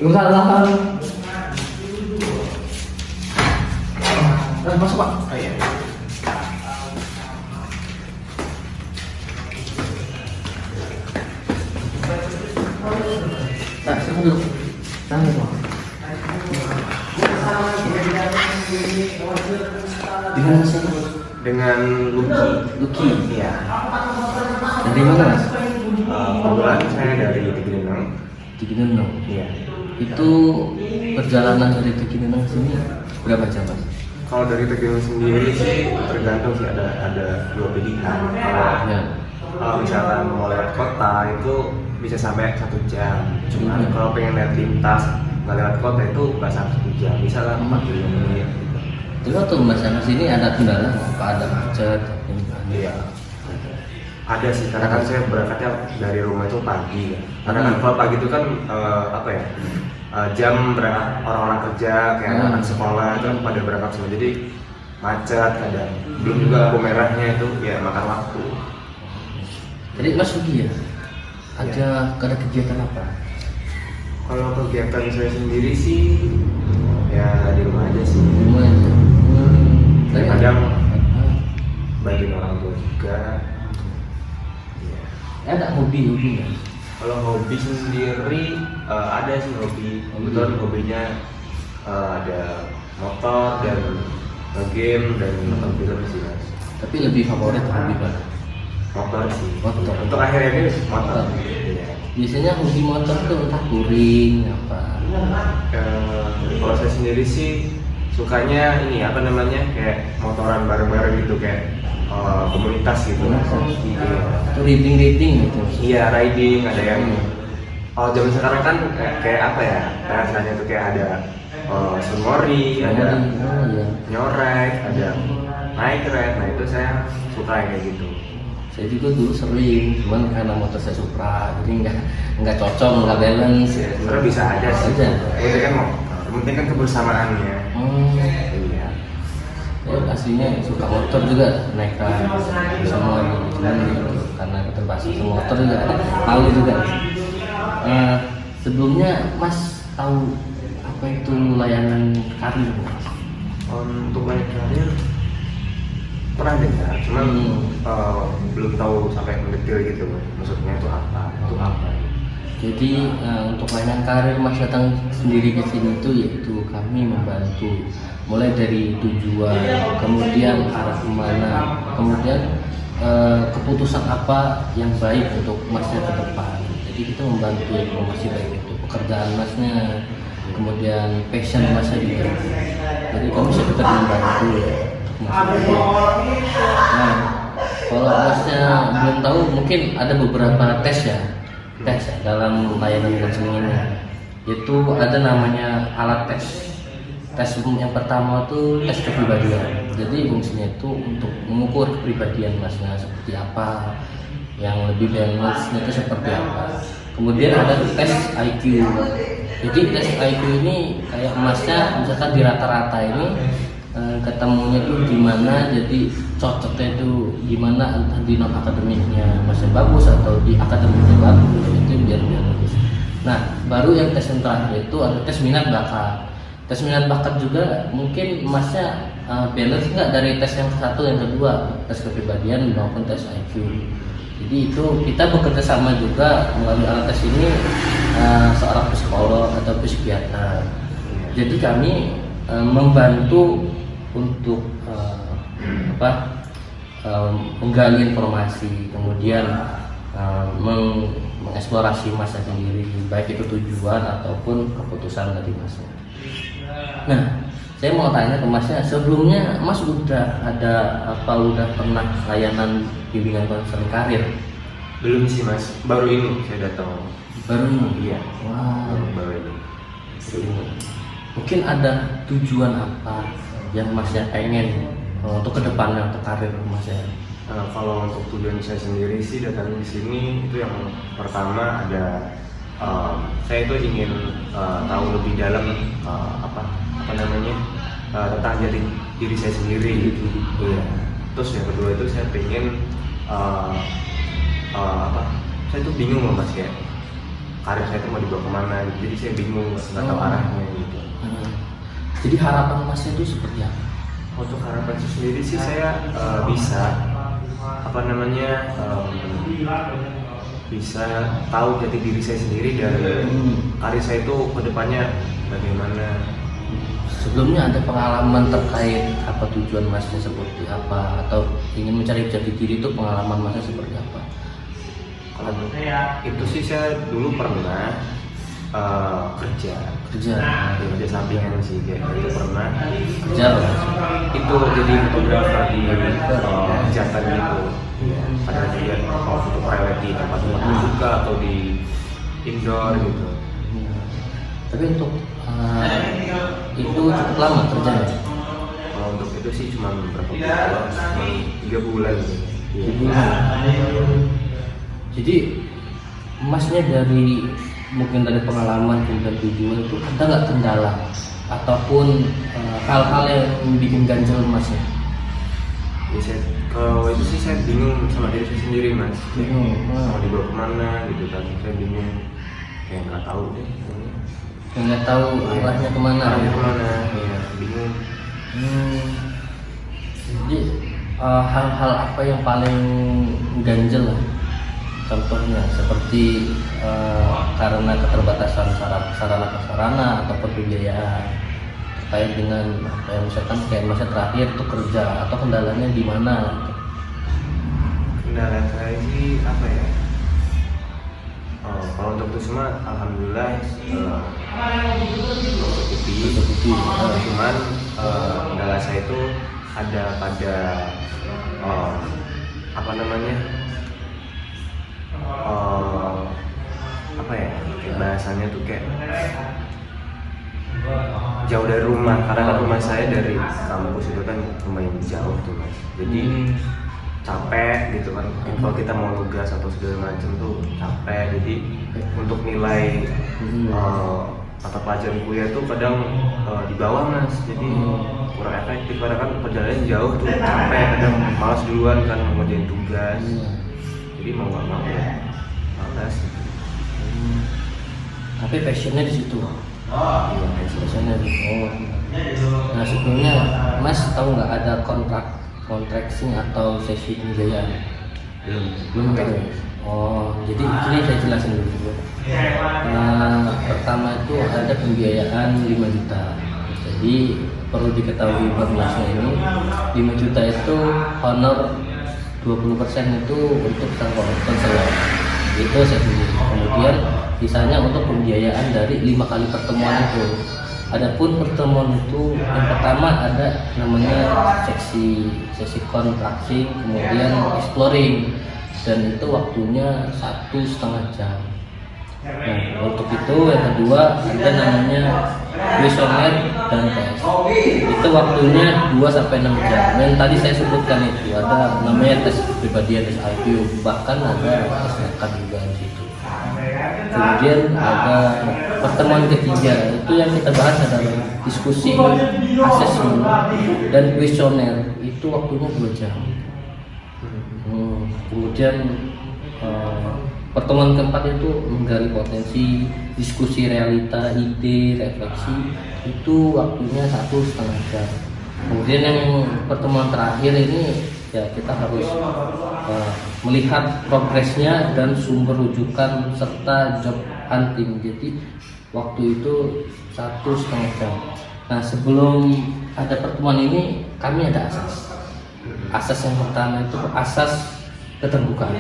Enggak lah. Masuk Pak. Oh iya. Nah, silakan dulu. Silakan dulu. Dengan siapa? Dengan Lucky. Lucky. Iya. Dari mana Mas? Kebetulan saya dari Tegineneng. Tegineneng. Iya. Itu perjalanan dari Tegineneng sini berapa jam Mas? Kalau dari Tegineneng sendiri sih tergantung sih, ada dua pilihan. Kalau misalkan mau lewat kota itu bisa sampai 1 jam. Cuman kalau pengen lihat lintas nggak lewat kota itu nggak sampai 1 jam. Misalnya 40 menit. Terus waktu Mas sana sini ada kendala apa? Ada macet? Iya. Ada sih, karena kan saya berangkatnya dari rumah itu pagi ya. Karena kan kalau pagi itu kan jam berangkat orang-orang kerja kayak anak sekolah itu kan pada berangkat semua, jadi macet kadang. Belum juga lampu merahnya itu ya makan waktu. Jadi Mas Lucky ya? Ada kegiatan apa? Kalau kegiatan saya sendiri sih ya di rumah aja sih. Rumah aja. Kadang bantuin orang tua juga. Ada hobi nggak? Kalau hobi sendiri ada sih hobi. Kebetulan hobinya ada motor dan game dan nonton film sih Mas. Tapi lebih favorit hobi mana? Motor sih. Motor. Untuk akhir ini motor. Iya. Biasanya hobi motor tuh entah touring apa? Kalau saya sendiri sih sukanya ini apa namanya kayak motoran bareng-bareng gitu, kayak komunitas gitu. Itu riding gitu. Iya, riding. Ada yang zaman sekarang kan kayak apa ya, rasanya tuh kayak ada sunmori, ada nyorek, ada naik ride. Nah itu saya suka yang kayak gitu. Saya juga dulu sering, cuman karena motor saya Supra, jadi nggak cocok, nggak balance. Ya, sebenarnya bisa aja sih. Itu kan motor, penting kan kebersamaannya. Iya. Ya, aslinya suka motor juga, naik semua cuman karena keterbatasan sama motor juga malu juga. Sebelumnya Mas tahu apa itu layanan karir Mas? Untuk layanan karir pernah dengar, cuman belum tahu sampai mendetail gitu, maksudnya itu apa? Jadi untuk layanan karir Mas datang sendiri ke sini itu yaitu kami membantu mulai dari tujuan, kemudian arah kemana, kemudian keputusan apa yang baik untuk Masnya ke depan. Jadi kita membantu informasi baik itu pekerjaan Masnya, kemudian passion Masnya juga. Jadi kami sekitar membantu ya. Nah, kalau Masnya belum tahu, mungkin ada beberapa tes ya dalam layanan konseling ini. Itu ada namanya alat tes. Tes yang pertama itu tes kepribadian. Jadi fungsinya itu untuk mengukur kepribadian Masnya seperti apa, yang lebih balance itu seperti apa. Kemudian ada tes IQ. Jadi tes IQ ini kayak Masnya misalkan di rata-rata ini ketemunya itu gimana, jadi cocoknya itu gimana, entah di non akademiknya masih bagus atau di akademiknya bagus, itu biar bagus. Nah baru yang tes yang terakhir itu ada tes minat bakat. Tes minat bakat juga mungkin Masnya balance nggak dari tes yang satu yang kedua, tes kepribadian maupun tes IQ. Jadi itu kita bekerja sama juga melalui alat tes ini seorang psikolog atau psikiater. Jadi kami membantu untuk menggali informasi, kemudian mengeksplorasi Masnya sendiri, baik itu tujuan ataupun keputusan dari Masnya. Nah, saya mau tanya ke Masnya, sebelumnya Mas udah pernah layanan bimbingan konseling karir? Belum sih Mas, baru ini saya datang. Baru ini? Iya. Wow. Baru ini. Mungkin ada tujuan apa yang Masnya pengen untuk kedepannya untuk karir Masnya? Kalau untuk tujuan saya sendiri sih datang di sini itu yang pertama ada saya itu ingin tahu lebih dalam tentang jati diri saya sendiri gitu. Iya. Terus yang kedua itu saya pengen saya tuh bingung loh Mas, kayak karir saya itu mau dibawa kemana gitu. Jadi saya bingung nggak tahu arahnya gitu. Jadi harapan Masnya itu seperti apa? Untuk harapan saya sendiri sih saya bisa apa namanya bisa tahu jati diri saya sendiri dan karir saya itu kedepannya bagaimana. Sebelumnya ada pengalaman terkait apa tujuan Masnya seperti apa, atau ingin mencari jati diri itu pengalaman Masnya seperti apa? Kalau itu sih saya dulu pernah kerja sampingan sih kayak itu pernah Kerja apa? itu jadi fotografer di Jatan gitu ya, ada juga foto private di tempat-tempat terbuka atau di indoor gitu. Tapi untuk itu cukup lama kerjanya. Kalau untuk itu sih cuma berapa bulan, cuma 3 bulan gitu. Jadi Masnya dari mungkin dari pengalaman dan tujuan itu ada nggak kendala ataupun hal-hal yang bikin ganjel Masnya? Ya, kalau itu sih saya bingung sama diri saya sendiri Mas. Mau dibawa kemana gitu kan, saya bingung kayak nggak tahu deh. Nggak tahu arahnya kemana. Ya bingung. Jadi hal-hal apa yang paling ganjel lah? Contohnya seperti karena keterbatasan sarana prasarana ataupun pembiayaan terkait dengan apa yang misalkan kayak masa terakhir itu kerja atau kendalanya di mana? Kendala saya sih apa ya? Kalau untuk itu semua alhamdulillah cukupi. Cuman kendala saya itu ada pada apa namanya? Apa ya? Kayak bahasanya tuh kayak jauh dari rumah, karena kan rumah saya dari kampus itu kan lumayan jauh tuh Mas. Jadi capek gitu kan, kalau kita mau nugas atau segala macam tuh capek. Jadi untuk nilai mata pelajaran kuliah tuh kadang di bawah Mas, jadi kurang efektif karena kan perjalanan jauh tuh capek, kadang malas duluan kan mau ngerjain tugas. Jadi mau nggak mau ya malas. Tapi passionnya di situ. Iya, Passionnya di situ. Nah sebelumnya Mas tahu nggak ada contracting atau sesi pembiayaan? Belum tahu. Jadi ini saya jelasin dulu. Pertama itu ada pembiayaan 5 juta. Jadi perlu diketahui buat Masnya ini 5 juta itu honor 20% itu untuk konselor. Itu saya sendiri. Kemudian sisanya untuk pembiayaan dari 5 kali pertemuan itu. Adapun pertemuan itu yang pertama ada namanya sesi contracting, kemudian exploring, dan itu waktunya 1,5 jam. Nah untuk itu yang kedua ada namanya questionnaire dan tes. Itu waktunya 2-6 jam. Yang tadi saya sebutkan itu ada namanya tes kepribadian, tes IQ, bahkan ada tes nekat juga di situ. Kemudian ada pertemuan ketiga, itu yang kita bahas adalah diskusi, asesmen, dan kuesioner. Itu waktunya 2 jam. Kemudian pertemuan keempat itu menggali potensi, diskusi realita, ide, refleksi. Itu waktunya 1,5 jam. Kemudian yang pertemuan terakhir ini ya kita harus melihat progresnya dan sumber rujukan serta job hunting. Jadi waktu itu 1,5 jam. Nah sebelum ada pertemuan ini kami ada asas yang pertama itu asas keterbukaan.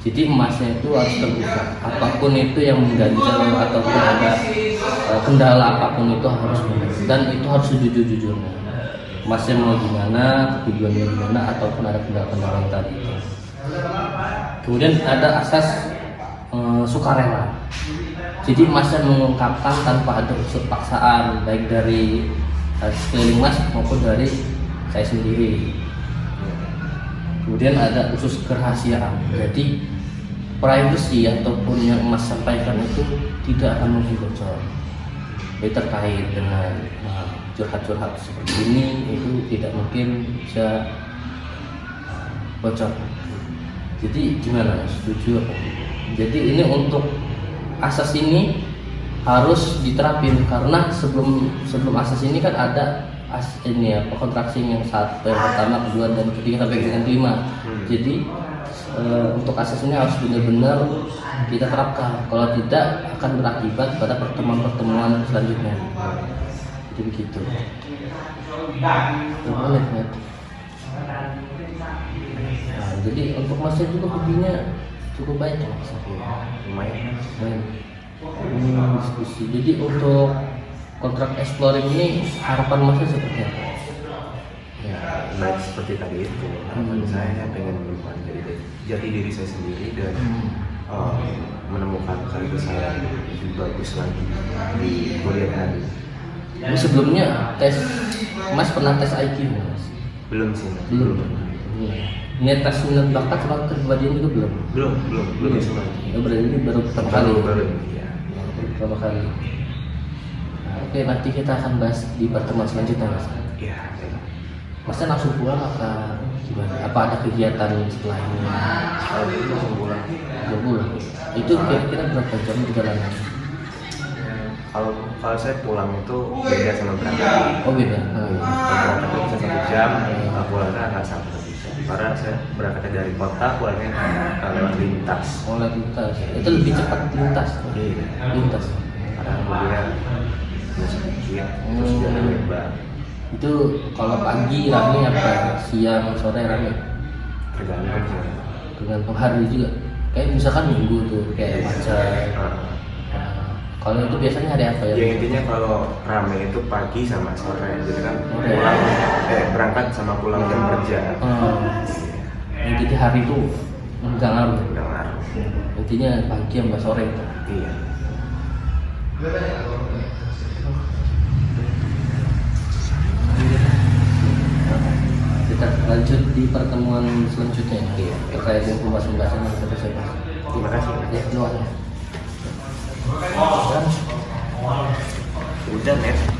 Jadi Masnya itu harus terbuka, apapun itu yang mengganjal ataupun ada kendala apapun itu harus mengganjal, dan itu harus sejujur-jujurnya. Masnya mau gimana, tujuannya gimana, ataupun ada kendala-kendala yang tadi. Kemudian ada asas sukarela. Jadi Masnya mengungkapkan tanpa ada unsur paksaan, baik dari sekeliling Mas maupun dari saya sendiri. Kemudian ada unsur kerahasiaan. Jadi privacy ataupun yang Mas sampaikan itu tidak akan mungkin bocor. Jadi terkait dengan curhat-curhat seperti ini itu tidak mungkin bisa bocor. Jadi gimana, setuju apa? Jadi ini untuk asas ini harus diterapin, karena sebelum asas ini kan ada ini ya kontraksi yang satu, yang pertama, kedua, dan ketiga sampai dengan kelima. Jadi untuk asas ini harus benar-benar kita terapkan, kalau tidak akan berakibat pada pertemuan-pertemuan selanjutnya. Jadi begitu. Boleh, ya. Nah, jadi untuk Masnya juga hobinya cukup baik ya Mas? Lumayan. Diskusi. Jadi untuk kontrak exploring ini harapan Masnya seperti apa? Ya, baik seperti tadi itu. Harapan saya pengen menemukan jati diri saya sendiri dan menemukan karir saya lebih bagus lagi di kuliah tadi. Ini sebelumnya Mas pernah tes IQ Mas? Belum sih. Belum. Ini tes minat bakat sama kepribadian juga belum? Belum semua. Ya, berarti ini baru pertama kali. Baru ya. Pertama kali. Nah, oke, nanti kita akan bahas di pertemuan selanjutnya Mas. Iya. Masnya langsung pulang apa gimana? Apa ada kegiatan setelah ini? Kalau itu langsung pulang. Udah pulang. Itu kira-kira berapa jam perjalanan? Kalau saya pulang itu beda sama berangkat. Oh beda. Kalau berangkat itu bisa 1 jam, pulangnya nggak sampai 1 jam. Karena saya berangkatnya dari kota, pulangnya lewat lintas. Oh lewat lintas. Itu lebih cepat lintas. Iya. Lintas. Karena mobilnya masih sedikit, terus jalan lebar. Itu kalau pagi rame apa? Siang, sore rame? Tergantung sih. Tergantung hari juga. Kayak misalkan minggu tuh kayak macet. Kalau itu biasanya hari apa ya? Ya intinya kalau rame itu pagi sama sore. Jadi kan pulang, berangkat sama pulang jam kerja. Jadi hari itu enggak ngaruh. Nggak ngaruh. Intinya pagi sama sore. Iya. Kita lanjut di pertemuan selanjutnya. Iya. Terkait dengan pembahasan yang kita bahas. Terima kasih. Ya, doa. Hujan ya.